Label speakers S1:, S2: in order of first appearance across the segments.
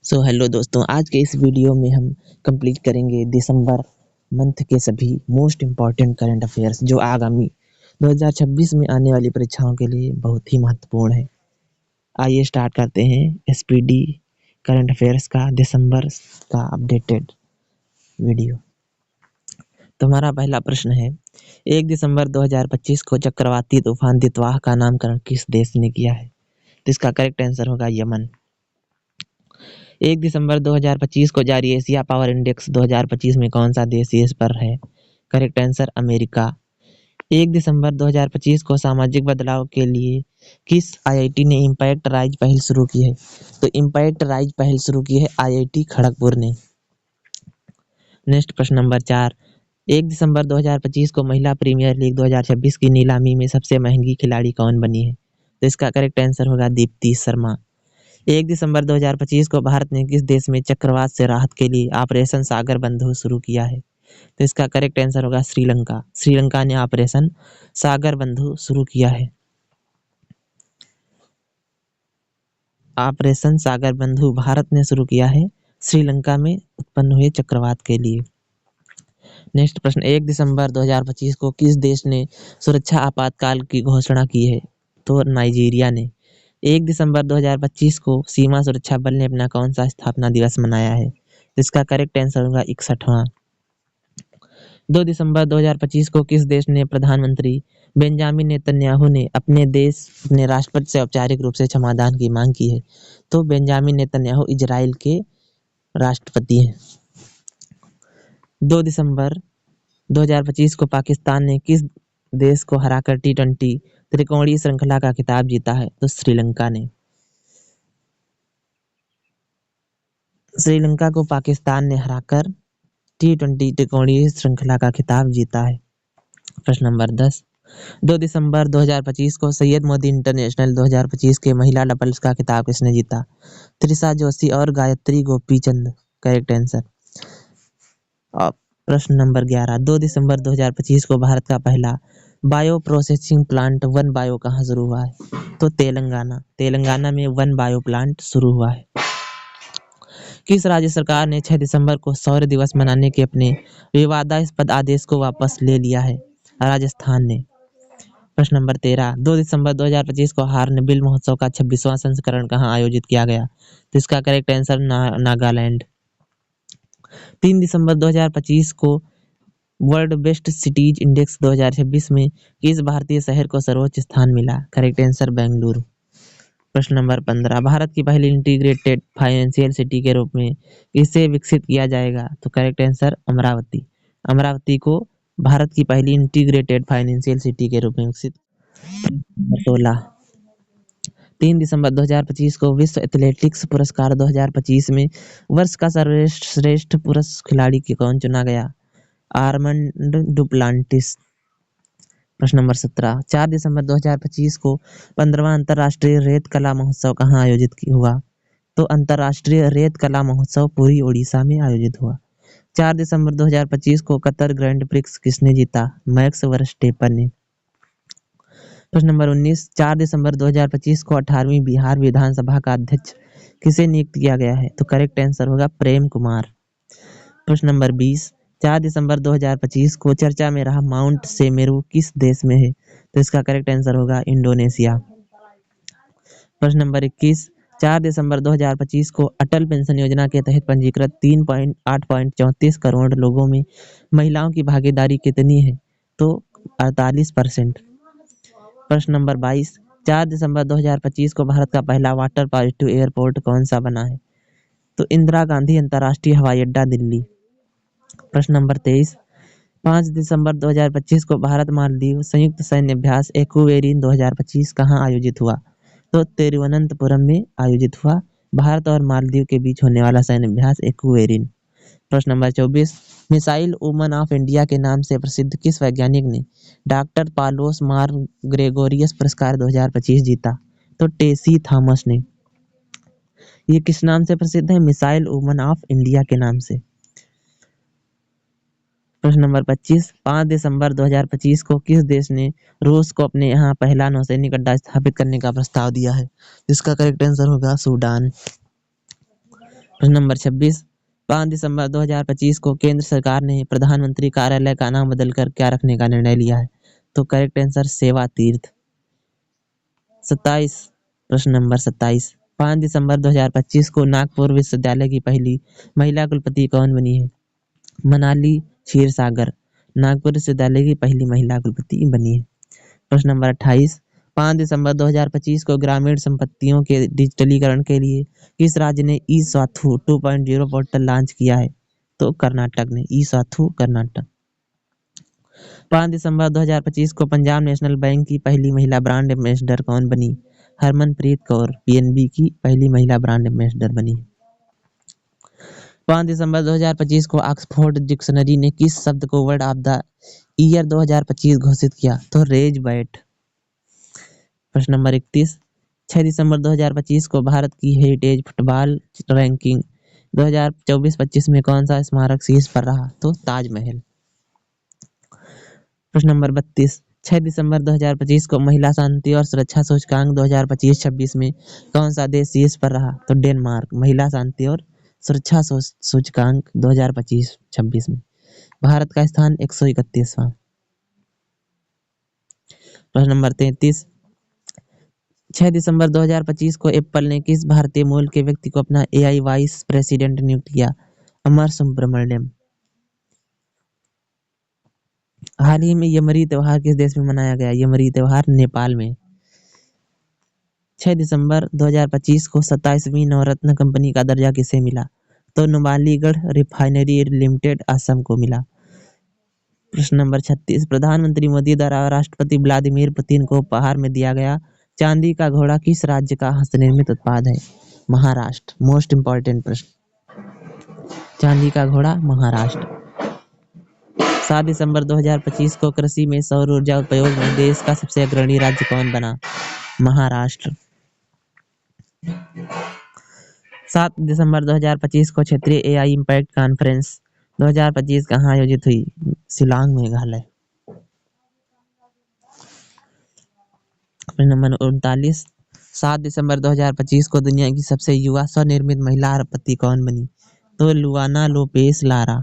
S1: So hello दोस्तों, आज के इस वीडियो में हम कंप्लीट करेंगे दिसंबर मंथ के सभी मोस्ट इम्पॉर्टेंट करंट अफेयर्स जो आगामी 2026 में आने वाली परीक्षाओं के लिए बहुत ही महत्वपूर्ण है। आइए स्टार्ट करते हैं एसपीडी करंट अफेयर्स का दिसंबर का अपडेटेड वीडियो। तो हमारा पहला प्रश्न है, 1 दिसंबर 2025 को चक्रवाती तूफान दितवाह का नामकरण किस देश ने किया है? तो इसका करेक्ट आंसर होगा यमन। 1 दिसंबर 2025 को जारी एशिया पावर इंडेक्स 2025 में कौन सा देश शीर्ष पर है? Correct answer America. 1 दिसंबर 2025 को सामाजिक बदलाव के लिए किस आईआईटी ने इम्पैक्ट राइज पहल शुरू की है? तो इम्पैक्ट राइज पहल शुरू की है आईआईटी खड़गपुर ने। नेक्स्ट प्रश्न नंबर 4, 1 दिसंबर 2025 को महिला प्रीमियर लीग 2026 की नीलामी में सबसे महंगी खिलाड़ी कौन बनी है? तो इसका करेक्ट आंसर होगा दीप्ति शर्मा। 1 दिसंबर 2025 को भारत ने किस देश में चक्रवात से राहत के लिए ऑपरेशन सागर बंधु शुरू किया है? तो इसका करेक्ट आंसर होगा श्रीलंका। श्रीलंका ने ऑपरेशन सागर बंधु शुरू किया है। ऑपरेशन सागर बंधु भारत ने शुरू किया है श्रीलंका में उत्पन्न हुए चक्रवात के लिए। नेक्स्ट प्रश्न, 1 दिसंबर 2025 को किस देश ने सुरक्षा आपातकाल की घोषणा की है? तो नाइजीरिया ने। 1 दिसंबर 2025 को सीमा सुरक्षा बल ने अपना कौन सा स्थापना दिवस मनाया है? इसका करेक्ट आंसर होगा 61वां। 2 दिसंबर 2025 को किस देश ने प्रधानमंत्री बेंजामिन नेतन्याहू ने अपने राष्ट्रपति से औपचारिक रूप से क्षमादान की मांग की है? तो बेंजामिन नेतन्याहू इजराइल के राष्ट्रपति हैं। 2 दिसंबर 2025 को पाकिस्तान ने किस देश को हराकर टी20 त्रिकोणीय श्रृंखला का खिताब जीता है? तो श्रीलंका ने। श्रीलंका को पाकिस्तान ने हराकर टी20 त्रिकोणीय श्रृंखला का खिताब जीता है। प्रश्न नंबर 10, 2 दिसंबर 2025 को सैयद मोदी इंटरनेशनल 2025 के महिला डबल्स का खिताब किसने जीता? त्रिशा जोशी और गायत्री गोपीचंद। Correct answer. प्रश्न नंबर 11, 2 दिसंबर 2025 को भारत का पहला bio processing plant one bio कहाँ शुरू हुआ है? तो तेलंगाना में वन बायो प्लांट शुरू हुआ है। किस राज्य सरकार ने 6 दिसंबर को शौर्य दिवस मनाने के अपने विवादास्पद आदेश को वापस ले लिया है? राजस्थान ने। प्रश्न नंबर 13, 2 दिसंबर 2025 को हार्नबिल महोत्सव का 26वां संस्करण कहाँ आयोजित किया गया? तो इसका करेक्ट आंसर नागालैंड। 3 दिसंबर 2025 को वर्ल्ड बेस्ट सिटीज इंडेक्स 2026 में किस भारतीय शहर को सर्वोच्च स्थान मिला? Correct answer Bengaluru. प्रश्न नंबर 15, भारत की पहली इंटीग्रेटेड फाइनेंशियल सिटी के रूप में किसे विकसित किया जाएगा? तो करेक्ट आंसर अमरावती। अमरावती को भारत की पहली इंटीग्रेटेड फाइनेंशियल सिटी के रूप में विकसित। 16, 3 दिसंबर 2025 को विश्व एथलेटिक्स पुरस्कार 2025 में वर्ष का सर्वश्रेष्ठ पुरुष खिलाड़ी के कौन चुना गया? Armand Duplantis. प्रश्न नंबर 17, 4 दिसंबर 2025 को 15वां अंतर्राष्ट्रीय रेत कला महोत्सव कहाँ आयोजित हुआ? तो अंतर्राष्ट्रीय रेत कला महोत्सव पुरी ओडिशा में आयोजित हुआ। 4 दिसंबर 2025 को कतर ग्रैंड प्रिक्स किसने जीता? मैक्स वर्स्टेपन ने। प्रश्न नंबर 19, 4 दिसंबर 2025 को 18वीं बिहार विधानसभा का अध्यक्ष किसे नियुक्त किया गया है? तो करेक्ट आंसर होगा प्रेम कुमार। प्रश्न नंबर 20, 4 दिसंबर 2025 को चर्चा में रहा माउंट सेमेरू किस देश में है? तो इसका करेक्ट आंसर होगा इंडोनेशिया। प्रश्न नंबर 21, 4 दिसंबर 2025 को अटल पेंशन योजना के तहत पंजीकृत 3.8.34 करोड़ लोगों में महिलाओं की भागीदारी कितनी है? तो 48%। प्रश्न नंबर 22, 4 दिसंबर 2025 को भारत का पहला वाटर पॉजिटिव एयरपोर्ट कौन सा बना है? तो इंदिरा गांधी अंतर्राष्ट्रीय हवाई अड्डा दिल्ली। प्रश्न नंबर 23, 5 दिसंबर 2025 को भारत मालदीव संयुक्त सैन्य अभ्यास एक्वेरिन 2025 कहाँ आयोजित हुआ? तो तिरुवनंतपुरम में आयोजित हुआ। भारत और मालदीव के बीच होने वाला सैन्य अभ्यास एक्वेरिन। प्रश्न number 24, missile woman of India के नाम से प्रसिद्ध किस वैज्ञानिक ने डॉक्टर पालोस मार ग्रेगोरियस पुरस्कार 2025 जीता? तो टेसी थॉमस ने। ये किस नाम से प्रसिद्ध है? मिसाइल वुमन ऑफ इंडिया के नाम से। प्रश्न नंबर 25, 5 दिसंबर 2025 को किस देश ने रूस को अपने यहाँ पहला नौसैनिक अड्डा स्थापित करने का प्रस्ताव दिया है? इसका करेक्ट आंसर होगा सूडान। प्रश्न नंबर 26, 5 दिसंबर 2025 को केंद्र सरकार ने प्रधानमंत्री कार्यालय का नाम बदलकर क्या रखने का निर्णय लिया है? तो करेक्ट आंसर सेवा तीर्थ। 27, प्रश्न नंबर 27, 5 दिसंबर 2025 को नागपुर विश्वविद्यालय की पहली महिला कुलपति कौन बनी है? मनाली क्षीरसागर नागपुर विश्वविद्यालय की पहली महिला कुलपति बनी है। प्रश्न नंबर 28, 5 दिसंबर 2025 को ग्रामीण संपत्तियों के डिजिटलीकरण के लिए किस राज्य ने ई स्वाथू 2.0 पोर्टल लॉन्च किया है? तो कर्नाटक ने ई स्वाथू कर्नाटक। 5 दिसंबर 2025 को पंजाब नेशनल बैंक की पहली महिला ब्रांड एम्बेसडर कौन बनी? हरमनप्रीत कौर पीएनबी की पहली महिला ब्रांड एम्बेसडर बनी। 5 दिसंबर 2025 को ऑक्सफोर्ड डिक्शनरी ने किस शब्द को वर्ड ऑफ द ईयर 2025 घोषित किया? तो रेज बैट। प्रश्न नंबर 31, 6 दिसंबर 2025 को भारत की हेरिटेज फुटबॉल रैंकिंग 2024-25 में कौन सा स्मारक शीर्ष पर रहा? तो ताजमहल। प्रश्न नंबर 32, 6 दिसंबर 2025 को महिला शांति और सुरक्षा सूचकांक 2025-26 में कौन सा देश शीर्ष पर रहा? तो डेनमार्क। महिला शांति और सुरक्षा सूचकांक 2025-26 में भारत का स्थान 131वां। प्रश्न नंबर 33, 6 दिसंबर 2025 को एप्पल ने किस भारतीय मूल के व्यक्ति को अपना एआई वाइस प्रेसिडेंट नियुक्त किया? अमर सुब्रमण्यम। हाल ही में यमरी त्योहार किस देश में मनाया गया? यमरी त्योहार नेपाल में। 6 दिसंबर 2025 को 27वीं नवरत्न कंपनी का दर्जा किसे मिला? तो नुमालीगढ़ रिफाइनरी लिमिटेड असम को मिला। प्रश्न नंबर 36, प्रधानमंत्री मोदी द्वारा राष्ट्रपति व्लादिमीर पुतिन को उपहार में दिया गया चांदी का घोड़ा किस राज्य का हस्तनिर्मित उत्पाद है? महाराष्ट्र। मोस्ट इंपॉर्टेंट प्रश्न, चांदी का घोड़ा महाराष्ट्र। 7 दिसंबर 2025 को कृषि में सौर ऊर्जा उपयोग में देश का सबसे अग्रणी राज्य कौन बना? महाराष्ट्र। 7 दिसंबर 2025 को क्षेत्रीय एआई इम्पैक्ट कॉन्फ्रेंस 2025 कहाँ आयोजित हुई? शिलांग मेघालय। नंबर 39, 7 दिसंबर 2025 को दुनिया की सबसे युवा स्वनिर्मित महिला अरबपति कौन बनी? तो लुआना लोपेस लारा।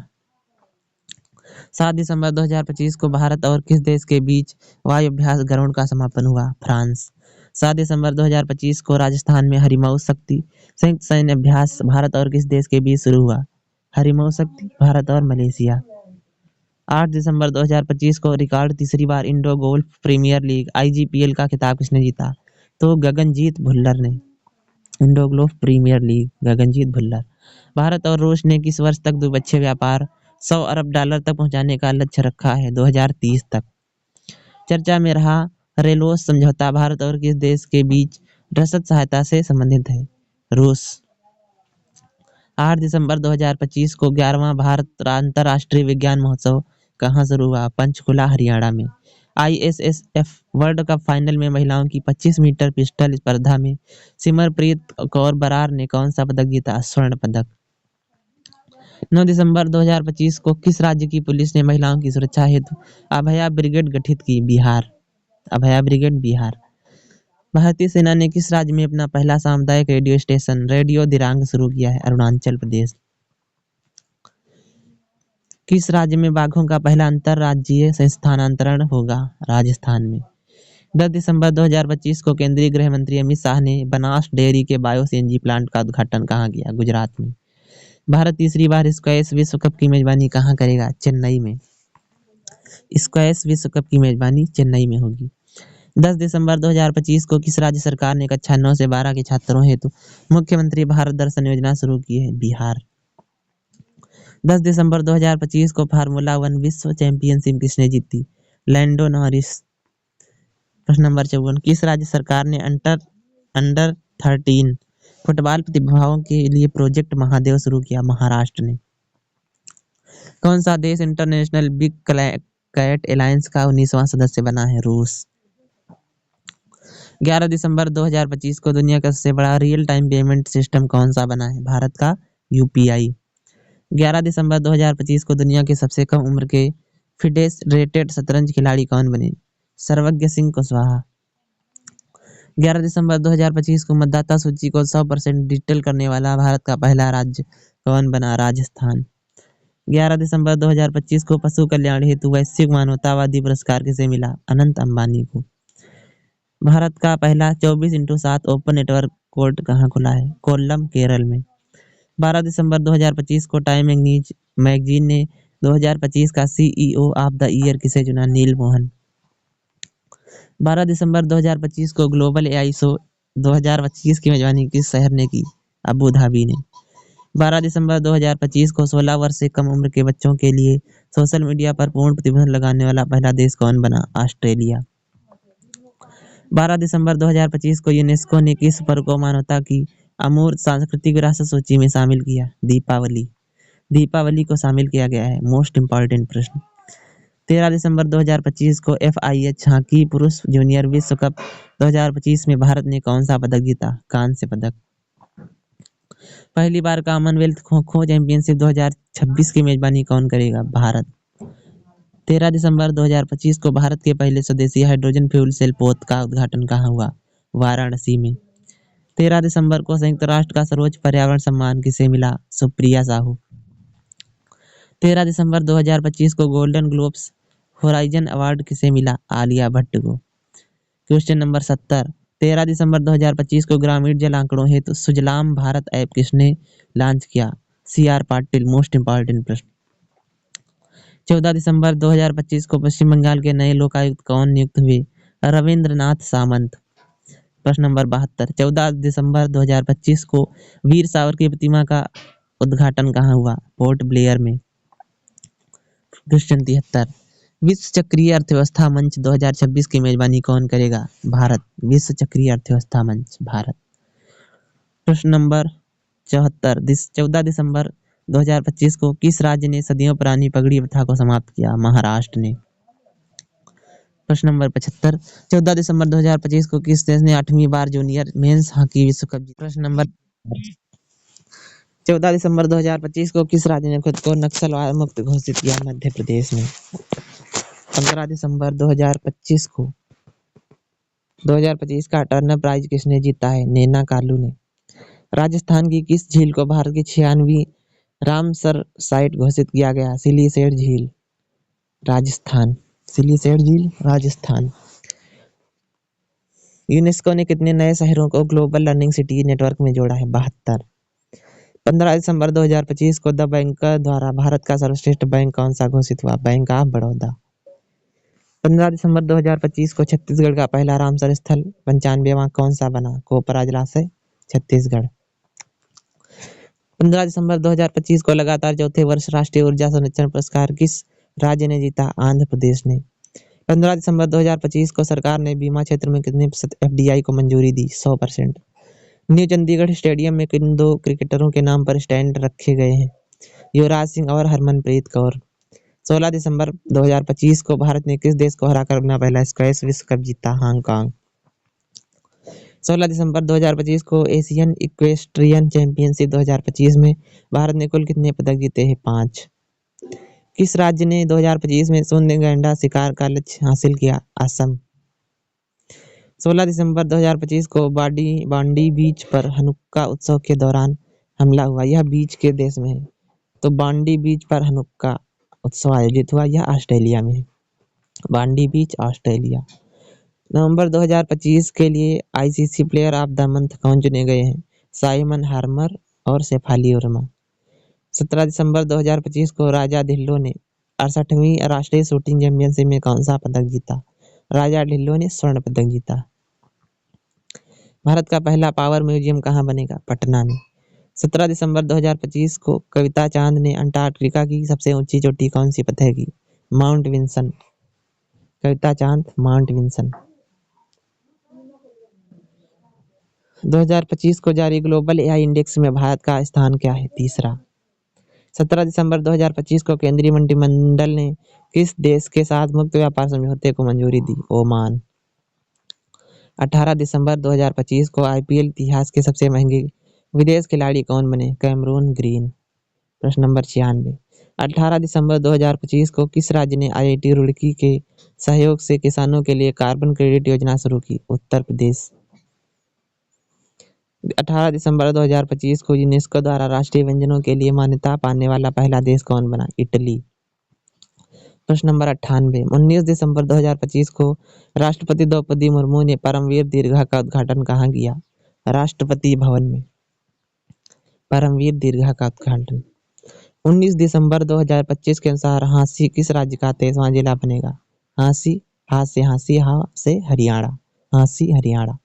S1: 7 दिसंबर 2025 को भारत और किस देश के बीच वायु अभ्यास गरुड़ का समापन हुआ? फ्रांस। 7 दिसंबर 2025 को राजस्थान में हरिमऊ शक्ति संयुक्त सैन्य अभ्यास भारत और किस देश के बीच शुरू हुआ? हरिमऊ शक्ति भारत और मलेशिया। 8 दिसंबर 2025 को रिकॉर्ड तीसरी बार Indo golf premier league IGPL का खिताब किसने जीता? तो गगनजीत भुल्लर ने। Indo golf premier league Gaganjeet Bhullar. Bharat और रूस ने किस वर्ष तक द्विपक्षीय व्यापार $100 अरब तक पहुंचाने का लक्ष्य रखा है? 2030 तक। चर्चा में रहा रेलोस समझौता भारत और किस देश के बीच रसद सहायता से संबंधित है? रूस। 8 दिसंबर 2025 को 11वां भारत अंतर्राष्ट्रीय विज्ञान महोत्सव कहाँ शुरू हुआ? पंचकुला हरियाणा में। ISSF वर्ल्ड कप फाइनल में महिलाओं की 25 मीटर पिस्टल स्पर्धा में सिमरप्रीत कौर बरार ने कौन सा पदक जीता? स्वर्ण पदक। 9 दिसंबर 2025 को किस राज्य की पुलिस ने महिलाओं की सुरक्षा हेतु अभया ब्रिगेड गठित की? बिहार। अभया ब्रिगेड बिहार। भारतीय सेना ने किस राज्य में अपना पहला सामुदायिक रेडियो स्टेशन रेडियो दिरांग शुरू किया है? अरुणाचल प्रदेश। किस राज्य में बाघों का पहला अंतरराज्यीय स्थानांतरण होगा? राजस्थान में। 10 दिसंबर 2025 को केंद्रीय गृह मंत्री अमित शाह ने बनास डेयरी के बायो सीएनजी प्लांट का उद्घाटन कहाँ किया? गुजरात में। भारत तीसरी बार स्क्वैश विश्व कप की मेजबानी कहाँ करेगा? चेन्नई में। स्क्वैश विश्व कप की मेजबानी चेन्नई में होगी। 10 दिसंबर 2025 को किस राज्य सरकार ने कक्षा 9 से 12 के छात्रों हेतु मुख्यमंत्री भारत दर्शन योजना शुरू की है? बिहार। 10 दिसंबर 2025 को फार्मूला 1 विश्व चैंपियनशिप किसने जीती? Lando Norris. प्रश्न नंबर 54, किस राज्य सरकार ने अंडर 13 फुटबॉल प्रतिभाओं के लिए प्रोजेक्ट महादेव शुरू किया? महाराष्ट्र ने। कौन सा देश इंटरनेशनल बिग कैट एलायंस का 19वां सदस्य बना है? रूस। 11 दिसंबर 2025 को दुनिया का सबसे बड़ा रियल टाइम पेमेंट सिस्टम कौन सा बना है? भारत का UPI। 11 दिसंबर 2025 को दुनिया के सबसे कम उम्र के फिटेस्ट रेटेड शतरंज खिलाड़ी कौन बने? सर्वज्ञ सिंह कुशवाहा। 11 दिसंबर 2025 को मतदाता सूची को 100% डिजिटल करने वाला भारत का पहला राज्य कौन बना? राजस्थान। 11 दिसंबर 2025 को पशु कल्याण हेतु वैश्विक मानवतावादी पुरस्कार किसे मिला? अनंत अंबानी को। भारत का पहला 24x7 ओपन नेटवर्क कोर्ट कहाँ खुला है? कोल्लम, केरल में। 12 दिसंबर 2025 को टाइम मैगजीन ने 2025 का CEO ऑफ द ईयर किसे चुना? नील मोहन। 12 दिसंबर 2025 को ग्लोबल AI शो 2025 की मेजबानी किस शहर ने की? अबू धाबी ने। 12 दिसंबर 2025 को 16 वर्ष से कम उम्र के बच्चों के लिए सोशल मीडिया पर पूर्ण प्रतिबंध लगाने वाला पहला देश कौन बना? ऑस्ट्रेलिया। 12 दिसंबर 2025 को यूनेस्को ने किस पर्व को मानवता की अमूर्त सांस्कृतिक विरासत सूची में शामिल किया? दीपावली। दीपावली को शामिल किया गया है। मोस्ट इम्पॉर्टेंट प्रश्न। 13 दिसंबर 2025 को FIH हॉकी पुरुष जूनियर विश्व कप 2025 में भारत ने कौन सा पदक जीता? कांस्य पदक। पहली बार कॉमनवेल्थ खो खो चैंपियनशिप 2026 की मेजबानी कौन करेगा? भारत। 13 दिसंबर 2025 को भारत के पहले स्वदेशी हाइड्रोजन फ्यूल सेल पोत का उद्घाटन कहाँ हुआ? वाराणसी में। 13 दिसंबर को संयुक्त राष्ट्र का सर्वोच्च पर्यावरण सम्मान किसे मिला? सुप्रिया साहू। 13 दिसंबर 2025 को गोल्डन ग्लोब्स होराइजन अवार्ड किसे मिला? आलिया भट्ट को। Question number 70। 13 दिसंबर 2025 को ग्रामीण जल आंकड़ों हेतु सुजलाम भारत ऐप किसने लॉन्च किया? CR पाटिल। मोस्ट इम्पॉर्टेंट प्रश्न। 14 दिसंबर 2025 को पश्चिम बंगाल के नए लोकायुक्त कौन नियुक्त हुए? रविंद्रनाथ सामंत। प्रश्न नंबर 72। 14 दिसंबर 2025 को वीर सावर की प्रतिमा का उद्घाटन कहाँ हुआ? पोर्ट ब्लेयर में। क्वेश्चन 73। विश्व चक्रीय अर्थव्यवस्था मंच 2026 की मेजबानी कौन करेगा? भारत। विश्व चक्रीय अर्थव्यवस्था मंच, भारत। प्रश्न नंबर 74। 14 दिसंबर 2025 को किस राज्य ने सदियों पुरानी पगड़ी प्रथा को समाप्त किया? महाराष्ट्र ने। प्रश्न नंबर 75। 14 दिसंबर 2025 को किस देश ने 8वीं बार जूनियर मेंस हॉकी विश्व कप जीता? प्रश्न नंबर 14 दिसंबर 2025 को किस राज्य ने खुद को नक्सलवाद मुक्त घोषित किया? मध्य प्रदेश ने। 15 दिसंबर 2025 को 2025 का टर्नर प्राइज किसने जीता है? नैना कालू ने। राजस्थान की किस झील को भारत की 96वीं रामसर साइट घोषित किया गया? सिलीसेट झील, राजस्थान। सिलीसेट झील, राजस्थान। यूनेस्को ने कितने नए शहरों को ग्लोबल लर्निंग सिटी नेटवर्क में जोड़ा है? 72। 15 दिसंबर 2025 को द बैंकर द्वारा भारत का सर्वश्रेष्ठ बैंक कौन सा घोषित हुआ? Bank of Baroda. 15 दिसंबर 2025 को छत्तीसगढ़ का पहला रामसर स्थल 95वां कौन सा बना? कोपरा जलाशय, छत्तीसगढ़। 15 दिसंबर 2025 को लगातार चौथे वर्ष राष्ट्रीय ऊर्जा संरक्षण पुरस्कार किस राज्य ने जीता? आंध्र प्रदेश ने। 15 दिसंबर 2025 को सरकार ने बीमा क्षेत्र में कितने % FDI को मंजूरी दी? 100%। न्यू चंडीगढ़ स्टेडियम में किन दो क्रिकेटरों के नाम पर स्टैंड रखे गए हैं? युवराज सिंह और हरमनप्रीत कौर। 16 दिसंबर 2025 को भारत ने किस देश को हराकर अपना पहला स्क्वैश विश्व कप जीता? हांगकांग। 16 दिसंबर 2025 को एशियन इक्वेस्ट्रियन चैंपियनशिप 2025 में भारत ने कुल कितने पदक जीते हैं? 5। किस राज्य ने 2025 में शून्य गैंडा शिकार का लक्ष्य हासिल किया? असम। 16 दिसंबर 2025 को बांडी बीच पर हनुक्का उत्सव के दौरान हमला हुआ। यह बीच के देश में है, तो बांडी बीच पर हनुक्का उत्सव आयोजित हुआ। यह ऑस्ट्रेलिया में है। बांडी बीच, ऑस्ट्रेलिया। नवंबर 2025 के लिए ICC player of the month कौन चुने गए हैं? साइमन हार्मर और शेफाली वर्मा। 17 दिसंबर 2025 को राजा ढिल्लो ने 68वीं राष्ट्रीय शूटिंग चैंपियनशिप में कौन सा पदक जीता? राजा ढिल्लो ने स्वर्ण पदक जीता। भारत का पहला पावर म्यूजियम कहाँ बनेगा? पटना में। 17 दिसंबर 2025 को कविता चांद ने अंटार्कटिका की सबसे ऊंची चोटी कौन सी फतह की? Mount Vinson. कविता चांद, माउंट विंसन। 2025 को जारी ग्लोबल AI इंडेक्स में भारत का स्थान क्या है? तीसरा। 17 दिसंबर 2025 को केंद्रीय मंत्रिमंडल ने किस देश के साथ मुक्त व्यापार समझौते को मंजूरी दी? ओमान। 18 दिसंबर 2025 को IPL इतिहास के सबसे महंगे विदेश खिलाड़ी कौन बने? Cameron Green. प्रश्न नंबर 96, 18 दिसंबर 2025 को किस राज्य ने IIT रुड़की के सहयोग से किसानों के लिए कार्बन क्रेडिट योजना शुरू की? उत्तर प्रदेश। 18 दिसंबर 2025 को यूनेस्को द्वारा राष्ट्रीय व्यंजनों के लिए मान्यता पाने वाला पहला देश कौन बना? इटली। प्रश्न नंबर 98, 19 दिसंबर 2025 को राष्ट्रपति द्रौपदी मुर्मू ने परमवीर दीर्घा का उद्घाटन कहाँ किया? राष्ट्रपति भवन में। परमवीर दीर्घा का उद्घाटन। 19 दिसंबर 2025 के अनुसार हांसी किस राज्य का 23वां जिला बनेगा? हांसी, हा से हरियाणा, हांसी हरियाणा।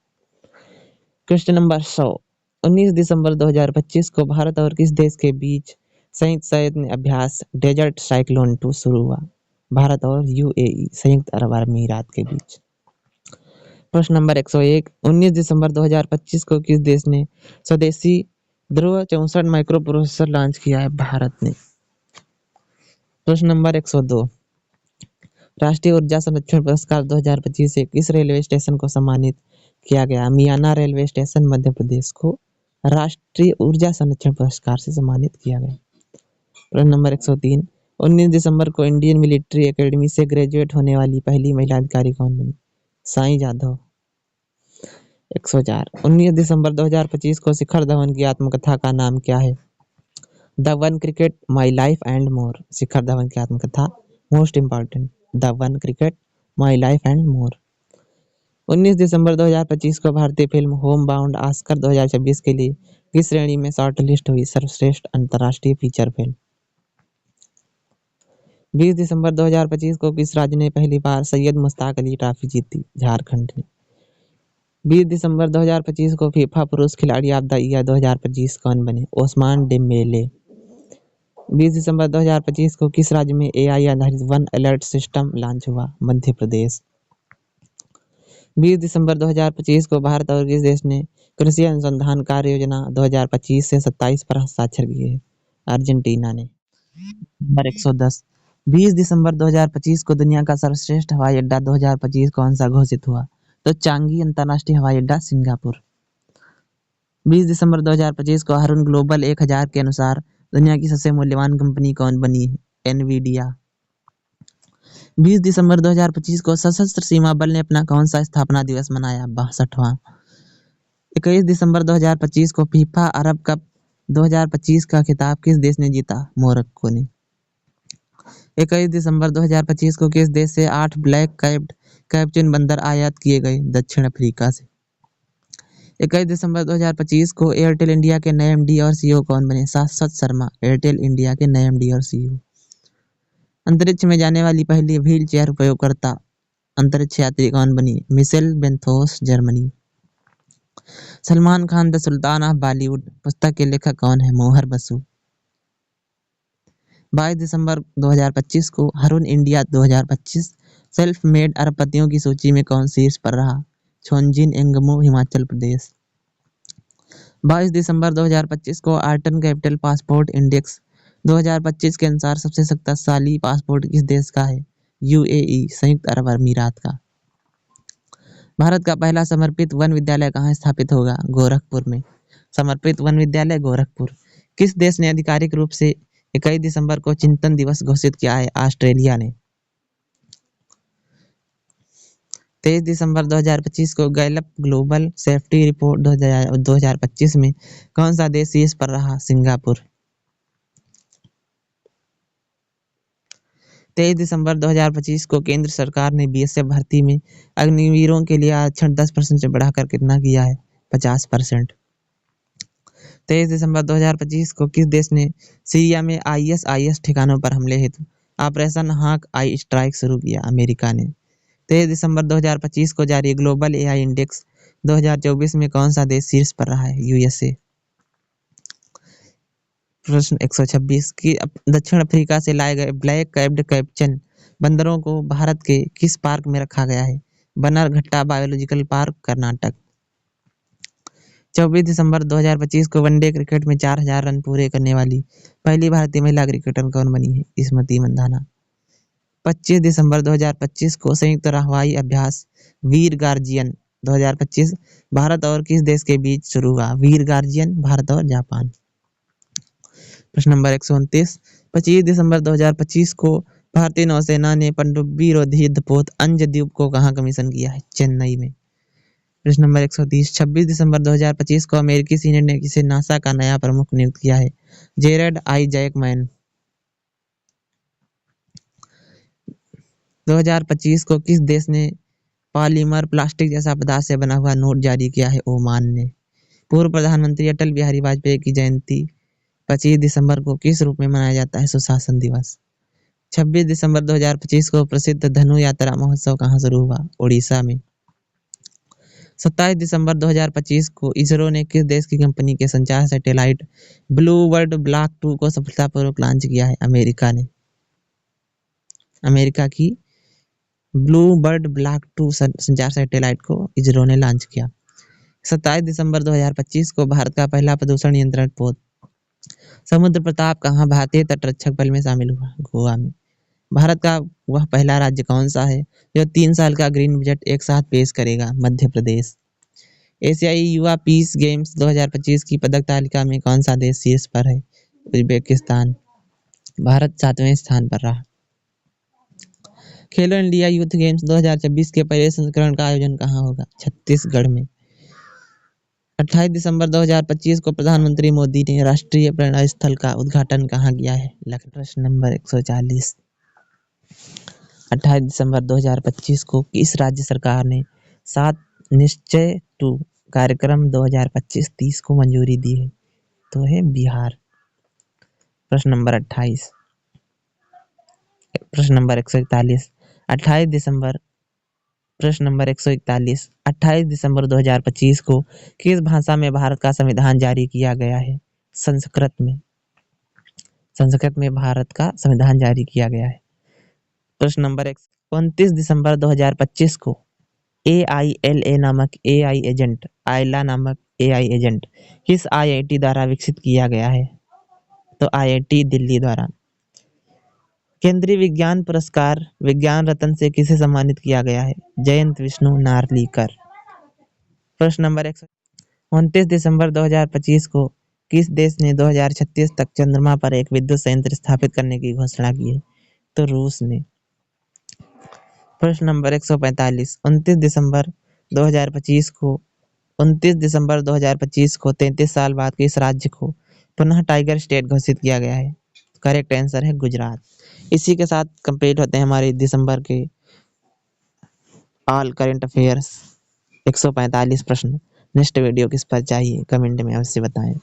S1: क्वेश्चन नंबर 100, 19 दिसंबर 2025 को भारत और किस देश के बीच संयुक्त सैन्य अभ्यास डेजर्ट साइक्लोन 2 शुरू हुआ? भारत और UAE संयुक्त अरब अमीरात के बीच। प्रश्न नंबर 101, 19 दिसंबर 2025 को किस देश ने स्वदेशी ध्रुव 64 माइक्रो प्रोसेसर लॉन्च किया है? भारत ने। प्रश्न नंबर 102, राष्ट्रीय ऊर्जा संरक्षण पुरस्कार 2025 से किस रेलवे स्टेशन को सम्मानित किया गया? मियाना रेलवे स्टेशन मध्य प्रदेश को राष्ट्रीय ऊर्जा संरक्षण पुरस्कार से सम्मानित किया गया। प्रश्न नंबर 103, 19 दिसंबर को इंडियन मिलिट्री एकेडमी से ग्रेजुएट होने वाली पहली महिला अधिकारी कौन बनी? साई जाधव। 104, 19 दिसंबर 2025 को शिखर धवन की आत्मकथा का नाम क्या है? The one cricket my life and more. Shikhar Dhawan की आत्मकथा most important, the one cricket my life and more. 19 दिसंबर 2025 को भारतीय फिल्म होम बाउंड ऑस्कर 2026 के लिए किस श्रेणी में शॉर्ट लिस्ट हुई? सर्वश्रेष्ठ अंतर्राष्ट्रीय फीचर फिल्म। 20 दिसंबर 2025 को किस राज्य ने पहली बार सैयद मुश्ताक अली ट्रॉफी जीती? झारखंड ने। 20 दिसंबर 2025 को फीफा पुरुष खिलाड़ी ऑफ द ईयर 2025 कौन बने? Ousmane Dembele. 20 दिसंबर 2025 को किस राज्य में AI आधारित वन अलर्ट सिस्टम लॉन्च हुआ? मध्य प्रदेश। 20 दिसंबर 2025 को भारत और किस देश ने कृषि अनुसंधान कार्य योजना 2025 से 27 पर हस्ताक्षर किए हैं? अर्जेंटीना ने। नंबर 110, 20 दिसंबर 2025 को दुनिया का सर्वश्रेष्ठ हवाई अड्डा 2025 कौन सा घोषित हुआ? तो चांगी अंतर्राष्ट्रीय हवाई अड्डा सिंगापुर। 20 दिसंबर 2025 को हरून ग्लोबल 1000 के अनुसार दुनिया की सबसे मूल्यवान कंपनी कौन बनी है? एनवीडिया। 20 दिसंबर 2025 को सशस्त्र सीमा बल ने अपना कौन सा स्थापना दिवस मनाया? 62वां। 21 दिसंबर 2025 को फीफा अरब कप 2025 का खिताब किस देश ने जीता? मोरक्को ने। 21 दिसंबर 2025 को किस देश से 8 ब्लैक कैप्ड कैप्चुन बंदर आयात किए गए? दक्षिण अफ्रीका से। 21 दिसंबर 2025 को एयरटेल इंडिया के नए MD और CEO कौन बने? शाश्वत शर्मा, एयरटेल इंडिया के नए MD और CEO। अंतरिक्ष में जाने वाली पहली व्हील चेयर उपयोगकर्ता अंतरिक्ष यात्री कौन बनी? Michelle Benthaus, Germany. Salman Khan the sultan of Bollywood पुस्तक के लेखक कौन है? मोहर बसु। 22 दिसंबर 2025 को हरून इंडिया 2025 सेल्फ मेड अरबपतियों की सूची में कौन शीर्ष पर रहा? छोंजिन एंगमो, हिमाचल प्रदेश। 22 दिसंबर 2025 को आर्टन कैपिटल पासपोर्ट इंडेक्स 2025 के अनुसार सबसे शक्तिशाली पासपोर्ट किस देश का है? UAE संयुक्त अरब अमीरात का। भारत का पहला समर्पित वन विद्यालय कहाँ स्थापित होगा? गोरखपुर में। समर्पित वन विद्यालय गोरखपुर। किस देश ने आधिकारिक रूप से 21 दिसंबर को चिंतन दिवस घोषित किया है? ऑस्ट्रेलिया ने। 23 दिसंबर 2025 को गैलप ग्लोबल सेफ्टी रिपोर्ट 2025 में कौन सा देश शीर्ष पर रहा? सिंगापुर। 23 दिसंबर 2025 को केंद्र सरकार ने BSF भर्ती में अग्निवीरों के लिए आरक्षण 10% से बढ़ाकर कितना किया है? 50%। 23 दिसंबर 2025 को किस देश ने सीरिया में ISIS ठिकानों पर हमले हेतु ऑपरेशन हाक आई स्ट्राइक शुरू किया? अमेरिका ने। 23 दिसंबर 2025 को जारी ग्लोबल AI इंडेक्स 2024 में कौन सा देश शीर्ष पर रहा है? USA। प्रश्न 126 की दक्षिण अफ्रीका से लाए गए ब्लैक कैप्ड कैप्चन बंदरों को भारत के किस पार्क में रखा गया है? Bannerghatta biological park, Karnataka. 24 दिसंबर 2025 को वनडे क्रिकेट में 4000 रन पूरे करने वाली पहली भारतीय महिला क्रिकेटर कौन बनी है? स्मृति मंधाना। 25 दिसंबर 2025 को संयुक्त हवाई अभ्यास वीर गार्जियन 2025 भारत और किस देश के बीच शुरू हुआ? वीर गार्जियन भारत और जापान। प्रश्न नंबर 129, 25 दिसंबर 2025 को भारतीय नौसेना ने पनडुब्बी रोधी युद्धपोत अंजदीप को कहाँ कमीशन किया है? चेन्नई में। प्रश्न नंबर 130, 26 दिसंबर 2025 को अमेरिकी सीनेट ने किसे नासा का नया प्रमुख नियुक्त किया है? जेरेड आई जैकमैन। 2025 को किस देश ने पॉलीमर प्लास्टिक जैसा पदार्थ से बना हुआ नोट जारी किया है? ओमान ने। पूर्व प्रधानमंत्री अटल बिहारी वाजपेयी की जयंती 25 दिसंबर को किस रूप में मनाया जाता है? सुशासन दिवस। 26 दिसंबर 2025 को प्रसिद्ध धनु यात्रा महोत्सव कहाँ शुरू हुआ? ओडिशा में। 27 दिसंबर 2025 को इसरो ने किस देश की कंपनी के संचार सैटेलाइट ब्लू बर्ड ब्लॉक 2 को सफलतापूर्वक लॉन्च किया है? अमेरिका ने। अमेरिका की ब्लू बर्ड ब्लॉक 2 संचार सैटेलाइट को इसरो ने लॉन्च किया। 27 दिसंबर 2025 को भारत का पहला प्रदूषण नियंत्रण पोत समुद्र प्रताप कहाँ भारतीय तटरक्षक बल में शामिल हुआ? गोवा में। भारत का वह पहला राज्य कौन सा है जो 3 साल का ग्रीन बजट एक साथ पेश करेगा? मध्य प्रदेश। एशियाई युवा पीस गेम्स 2025 की पदक तालिका में कौन सा देश शीर्ष पर है? उज्बेकिस्तान। भारत 7वें स्थान पर रहा। खेलो इंडिया यूथ गेम्स 2026 के पहले संस्करण का आयोजन कहाँ होगा? छत्तीसगढ़ में। 28 दिसंबर 2025 को प्रधानमंत्री मोदी ने राष्ट्रीय प्रेरणा स्थल का उद्घाटन कहाँ किया है? लखनऊ। प्रश्न नंबर 140, 28 दिसंबर 2025 को किस राज्य सरकार ने 7 निश्चय 2 कार्यक्रम 2025-30 को मंजूरी दी है? तो है बिहार। प्रश्न नंबर 28, प्रश्न नंबर 141, 28 दिसंबर प्रश्न नंबर 141, 28 दिसंबर 2025 को किस भाषा में भारत का संविधान जारी किया गया है? संस्कृत में। संस्कृत में भारत का संविधान जारी किया गया है। प्रश्न नंबर 29 दिसंबर 2025 को AILA नामक AI एजेंट आयला नामक AI एजेंट किस IIT द्वारा विकसित किया गया है? तो IIT दिल्ली द्वारा। केंद्रीय विज्ञान पुरस्कार विज्ञान रत्न से किसे सम्मानित किया गया है? जयंत विष्णु नार्लिकर। प्रश्न नंबर 29 दिसंबर 2025 को किस देश ने 2036 तक चंद्रमा पर एक विद्युत संयंत्र स्थापित करने की घोषणा की है? तो रूस ने। प्रश्न नंबर 145, 29 दिसंबर 2025 को 33 साल बाद किस राज्य को पुनः टाइगर स्टेट घोषित किया गया है? करेक्ट आंसर है गुजरात। इसी के साथ कंप्लीट होते हैं हमारे दिसंबर के ऑल करंट अफेयर्स 145 प्रश्न। नेक्स्ट वीडियो किस पर चाहिए कमेंट में अवश्य बताएं।